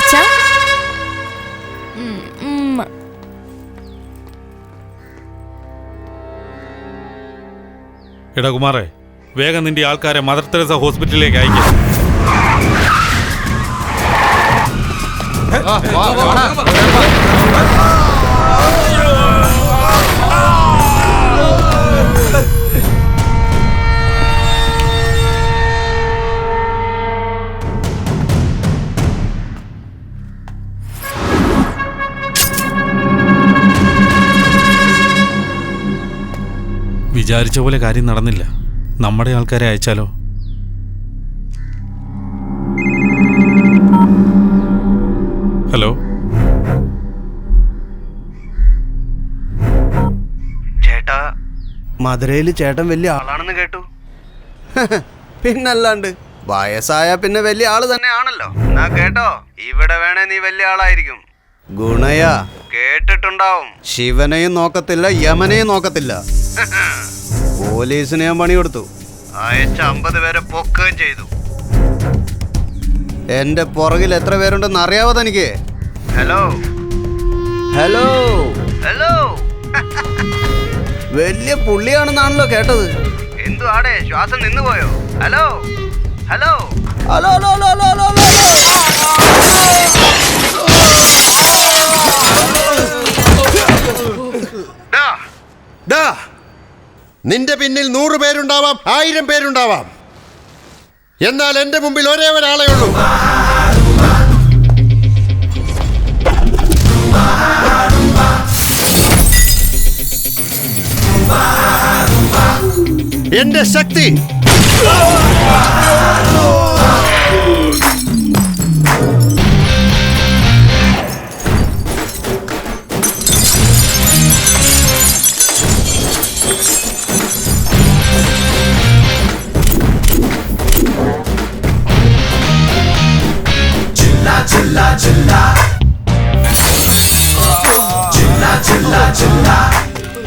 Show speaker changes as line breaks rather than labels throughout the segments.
അച്ഛാ.
എടാ കുമാറേ, വേഗം നിന്റെ ആൾക്കാരെ മദർ തെരേസ ഹോസ്പിറ്റലിലേക്ക് അയക്കും. വിചാരിച്ച പോലെ കാര്യം നടന്നില്ല. നമ്മുടെ ആൾക്കാരെ അയച്ചാലോ? ഹലോ
ചേട്ടാ, മധുരയിൽ ചേട്ടൻ വലിയ ആളാണെന്ന് കേട്ടു. പിന്നല്ലാണ്ട് വയസ്സായ പിന്നെ വലിയ ആള് തന്നെയാണല്ലോ. എന്നാ കേട്ടോ, ഇവിടെ വേണേ നീ വലിയ ആളായിരിക്കും. ഗുണയാ കേട്ടിട്ടുണ്ടാവും. ശിവനെയും നോക്കത്തില്ല, യമനെയും നോക്കത്തില്ല. പോലീസിന് ഞാൻ പണി കൊടുത്തു. അയച്ച 50 പേരെ പൊക്കുകയും ചെയ്തു. എന്റെ പുറകിൽ എത്ര പേരുണ്ടെന്ന് അറിയാവോ തനിക്ക്? Hello hello hello. വലിയ പുള്ളിയാണെന്നാണല്ലോ കേട്ടത്. എന്തു ആടെ ശ്വാസം നിന്നുപോയോ? Hello hello hello hello hello hello hello.
നിന്റെ പിന്നിൽ 100 പേരുണ്ടാവാം, 1000 പേരുണ്ടാവാം. എന്നാൽ എന്റെ മുമ്പിൽ ഒരേ ഒരാളേ ഉള്ളൂ. എന്റെ ശക്തി.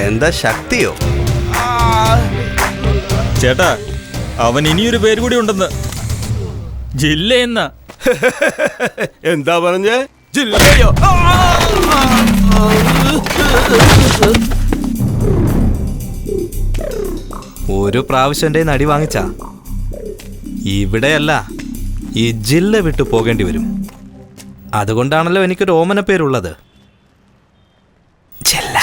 എന്താ ശക്തിയോ?
ചേട്ടാ, അവൻ ഇനിയൊരു പേര് കൂടി ഉണ്ടെന്ന്. ജില്ല എന്ന.
എന്താ പറഞ്ഞേ? ജില്ലയോ?
ഒരു പ്രാവശ്യം എൻ്റെ നടി വാങ്ങിച്ച ഇവിടെയല്ല, ഈ ജില്ല വിട്ടു പോകേണ്ടി വരും. അതുകൊണ്ടാണല്ലോ എനിക്കൊരു ഓമന പേരുള്ളത്, ജില്ല.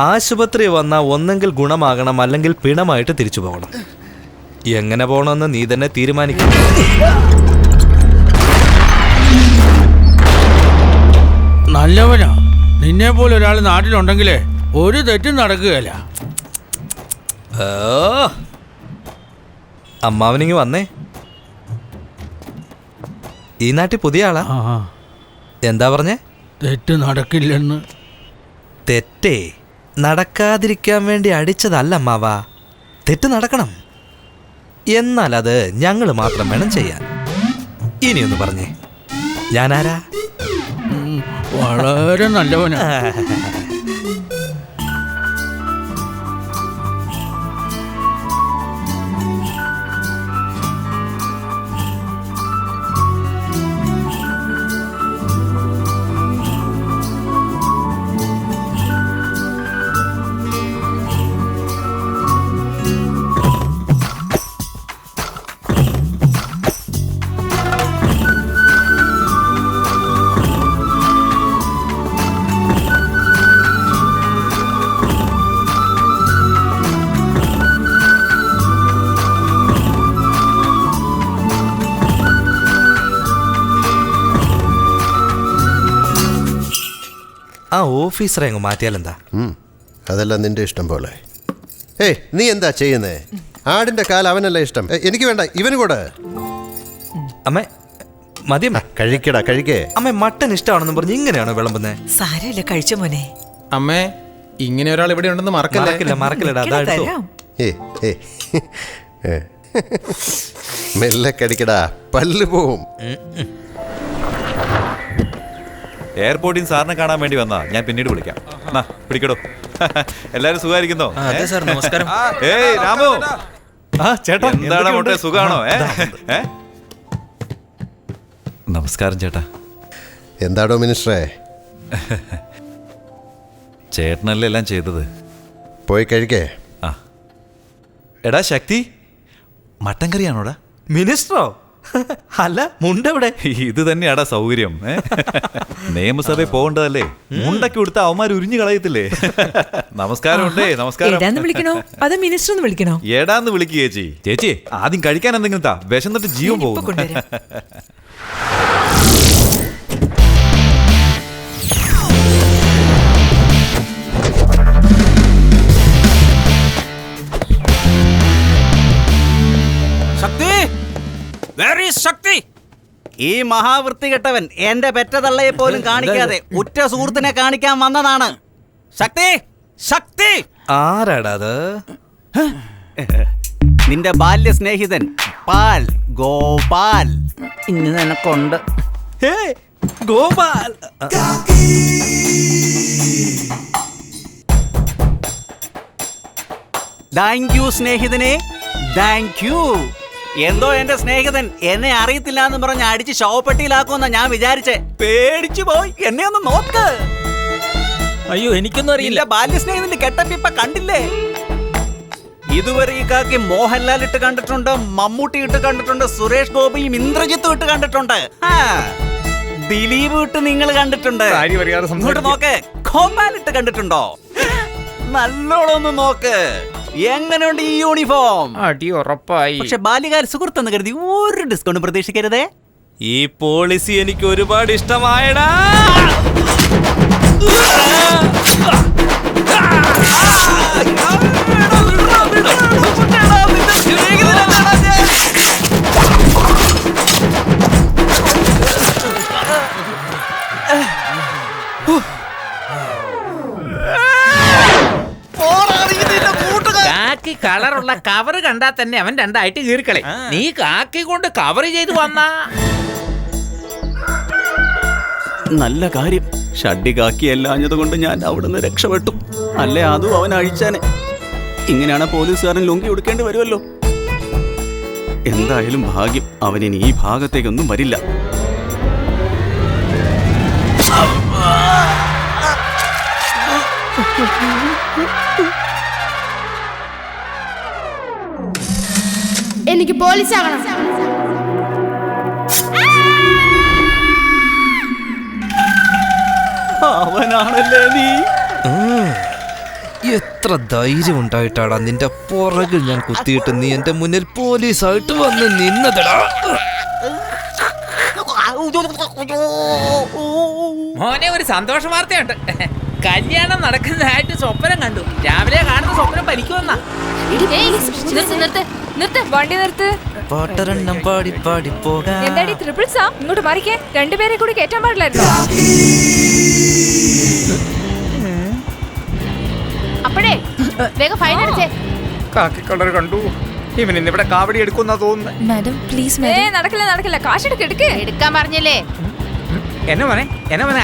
ആശുപത്രി വന്നാൽ ഒന്നെങ്കിൽ ഗുണമാകണം, അല്ലെങ്കിൽ പിണമായിട്ട് തിരിച്ചു പോകണം. എങ്ങനെ പോകണമെന്ന് നീ തന്നെ തീരുമാനിക്കണം.
നല്ലവനാ. നിന്നെ പോലെ ഒരാൾ നാട്ടിലുണ്ടെങ്കിലേ ഒരു തെറ്റും നടക്കുകയില്ല.
അമ്മാവനിങ്ങ് വന്നേ. ഈ നാട്ടിൽ പുതിയ ആളാ? എന്താ പറഞ്ഞേ?
തെറ്റ് നടക്കില്ലെന്ന്.
തെറ്റേ നടക്കാതിരിക്കാൻ വേണ്ടി അടിച്ചതല്ല അമ്മാവാ. തെറ്റ് നടക്കണം. എന്നാൽ അത് ഞങ്ങൾ മാത്രം വേണം ചെയ്യാൻ. ഇനിയൊന്ന് പറഞ്ഞേ, ഞാനാരാ?
വളരെ നല്ലവനാ.
ആ ഓഫീസറെ അങ്ങ് മാറ്റിയാലെന്താ?
അതെല്ലാം നിന്റെ ഇഷ്ടം പോലെ. നീ എന്താ ചെയ്യുന്നേ? ആടിന്റെ കാൽ അവനല്ല ഇഷ്ടം. എനിക്ക് വേണ്ട, ഇവന് കൂടെ.
അമ്മേ മതി.
കഴിക്കടാ, കഴിക്കേ.
അമ്മേ മട്ടൻ ഇഷ്ടമാണെന്ന് പറഞ്ഞ് ഇങ്ങനെയാണോ വിളമ്പുന്നേ?
സാരമില്ല, കഴിച്ച മോനെ.
അമ്മേ, ഇങ്ങനെ ഒരാൾ ഇവിടെ ഉണ്ടെന്ന്
മറക്കില്ലടാ.
മെല്ലെ കടിക്കടാ, പല്ല് പോവും.
എയർപോർട്ടിൽ സാറിനെ കാണാൻ വേണ്ടി വന്നാ, ഞാൻ പിന്നീട് വിളിക്കാം. പിടിക്കടോ. എല്ലാരും സുഖമായിരിക്കുന്നോ?
നമസ്കാരം.
ഏയ് രാമു, ചേട്ടാ എന്താണ് മോട്ടെ, സുഖാണോ? നമസ്കാരം ചേട്ടാ.
എന്താടോ മിനിസ്റ്ററെ?
ചേട്ടനല്ലേ എല്ലാം ചെയ്തത്.
പോയി കഴിക്കേ.
എടാ ശക്തി, മട്ടൻ കറിയാണോടാ?
മിനിസ്റ്ററോ? അല്ല, മുണ്ടെവിടെ?
ഇത് തന്നെയാടാ സൗകര്യം. നിയമസഭയിൽ പോകേണ്ടതല്ലേ, മുണ്ടൊക്കെ കൊടുത്ത അവന്മാർ ഉരിഞ്ഞു കളയത്തില്ലേ? നമസ്കാരം ഉണ്ടേ. നമസ്കാരം.
എടാന്ന് വിളിക്കണോ അതോ മിനിസ്റ്റർ എന്ന് വിളിക്കണോ?
ഏടാന്ന് വിളിക്കുക ചേച്ചി. ചേച്ചി ആദ്യം കഴിക്കാൻ എന്തെങ്കിലും താ, വിശന്നിട്ട് ജീവൻ പോകും.
ഈ മഹാവൃത്തികെട്ടവൻ എന്റെ പെറ്റതള്ളയെ പോലും കാണിക്കാതെ ഉറ്റ സുഹൃത്തിനെ കാണിക്കാൻ വന്നതാണ്. ശക്തി, ശക്തി!
ആരാടാ അത്?
നിന്റെ ബാല്യ സ്നേഹിതൻ പാൽ, ഗോപാൽ. ഇന്ന് നിനക്കുണ്ട്.
ഗോപാൽ.
താങ്ക് യു സ്നേഹിതനെ, താങ്ക് യു. എന്തോ എന്റെ സ്നേഹിതൻ എന്നെ അറിയത്തില്ല എന്ന് പറഞ്ഞ് അടിച്ച് ശവപ്പെട്ടിയിലാക്കുമെന്നാ ഞാൻ വിചാരിച്ചേ. പേടിച്ചു പോയി. എന്നെ ഒന്ന് നോക്ക്.
അയ്യോ, എനിക്കൊന്നും അറിയില്ല.
ബാല്യ സ്നേഹിതന്റെ കെട്ടപ്പിപ്പ കണ്ടില്ലേ? ഇതുവരെ ഈ കാക്കി മോഹൻലാൽ ഇട്ട് കണ്ടിട്ടുണ്ട്, മമ്മൂട്ടി ഇട്ട് കണ്ടിട്ടുണ്ട്, സുരേഷ് ഗോപിയും ഇന്ദ്രജിത്തും ഇട്ട് കണ്ടിട്ടുണ്ട്, ദിലീപ് ഇട്ട് നിങ്ങൾ കണ്ടിട്ടുണ്ട്. ഇങ്ങോട്ട് നോക്ക്, ഗോപാൽ ഇട്ട് കണ്ടിട്ടുണ്ടോ? നല്ലോണം നോക്ക്. എങ്ങനെയുണ്ട് ഈ യൂണിഫോം?
അടി ഉറപ്പായി.
പക്ഷെ ബാല്യകാല സുഹൃത്തെന്ന് കരുതി ഒരു ഡിസ്കൗണ്ട് പ്രതീക്ഷിക്കരുതേ.
ഈ പോളിസി എനിക്ക് ഒരുപാട് ഇഷ്ടമായടാ.
കാക്കി കളറുള്ള കവറ് കണ്ടാ തന്നെ അവൻ രണ്ടായിട്ട് കീറിക്കളെ. നീ കാക്കി കൊണ്ട് കവർ ചെയ്ത് വന്നാ
നല്ല കാര്യം. ഷഡ്ഡി കാക്കിയല്ലാഞ്ഞത് കൊണ്ട് ഞാൻ അവിടുന്ന് രക്ഷപ്പെട്ടു. അല്ലേ അതും അവൻ അഴിച്ചാനെ. ഇങ്ങനെയാണ് പോലീസുകാരൻ ലുങ്കി ഉടുക്കേണ്ടി വരുമല്ലോ. എന്തായാലും ഭാഗ്യം, അവനിനി ഈ ഭാഗത്തേക്കൊന്നും വരില്ല.
എനിക്ക് പോലീസാകണം.
അവനാണല്ലേ നീ?
എത്ര ധൈര്യം ഉണ്ടായിട്ടാടാ നിന്റെ പുറകിൽ ഞാൻ കുത്തിയിട്ട് നീ എന്റെ മുന്നിൽ പോലീസായിട്ട് വന്ന് നിന്നതടാ.
മോനെ ഒരു സന്തോഷ വാർത്തയുണ്ട്. കല്യാണം നടക്കുന്നതായിട്ട് സ്വപ്നം കണ്ടു. രാവിലെ കാണുന്ന സ്വപ്നം പരിക്കുമെന്നാ.
വണ്ടി നിർത്ത്.
പാട്ടരെണ്ണം പാടി പാടി പോകാം.
എന്താടി ട്രിപ്പിൾസാ? ഇങ്ങോട്ട് മാറിക്കേ. രണ്ടുപേരെ കൂടി കയറ്റാൻ പാടില്ലായിരുന്നു. അപ്പഴേ വേഗം ഫൈൻ അടച്ചേ.
കാക്കിക്കളർ കണ്ടു. ഇവൻ ഇന്നിവിടെ കാവടി എടുക്കുന്ന തോന്നുന്നു.
Madam please. നടക്കില്ല. കാശ് എടുക്കാൻ പറഞ്ഞില്ലേ?
എന്നെ മോനെ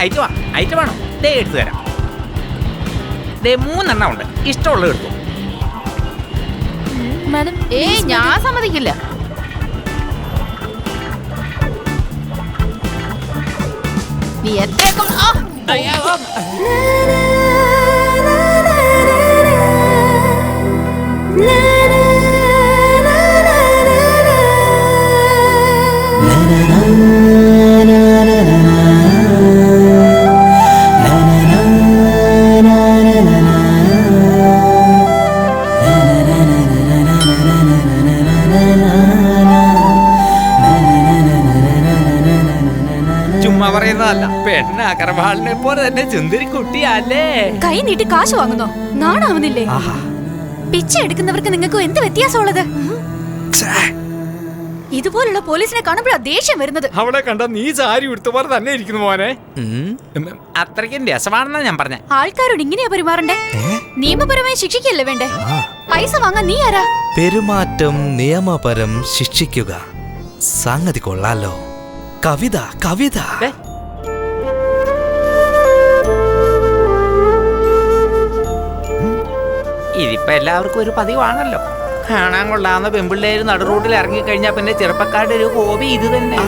ഐറ്റം വേണോ? ദേ എടുത്തു തരാം. ദേ 3 എണ്ണം ഉണ്ട്. ഇഷ്ടമുള്ളത് എടുത്തു.
മാഡം ഞാൻ സമ്മതിക്കില്ല. നീ എത്രയൊക്കെ
ചുമ്മാ പറയുന്നതല്ല. പെണ്ണ് അഗർവാളിനെ പോലെ തന്നെ ചുന്ദരി കുട്ടിയല്ലേ?
കൈ നീട്ടി കാശ് വാങ്ങുന്നോ? നാണാവുന്നില്ലേ? പിച്ച എടുക്കുന്നവർക്ക് നിങ്ങൾക്ക് എന്ത് വ്യത്യാസമുള്ളത്? ഇതുപോലുള്ള പോലീസിനെ കാണുമ്പോഴാ ദേഷ്യം വരുന്നത്.
അവളെ കണ്ട നീ സാരി ഉടുത്ത പോലെ തന്നെ ഇരിക്കുന്നു മോനെ. അത്രയ്ക്കും രസമാണെന്നാ ഞാൻ പറഞ്ഞ.
ആൾക്കാരോട് ഇങ്ങനെയാ പെരുമാറണ്ടേ? നിയമപരമായി ശിക്ഷിക്കല്ലേ വേണ്ടേ? പൈസ വാങ്ങാൻ നീ ആരാ?
പെരുമാറ്റം നിയമപരം ശിക്ഷിക്കുക. സംഗതി കൊള്ളാലോ. കവിത
ഇതിപ്പോ എല്ലാവർക്കും ഒരു പതിവാണല്ലോ. കാണാൻ കൊള്ളാവുന്ന പെമ്പിള്ളേര് നടു റോഡിൽ ഇറങ്ങിക്കഴിഞ്ഞാൽ പിന്നെ ചെറുപ്പക്കാരുടെ ഒരു ഹോബി ഇത് തന്നെ.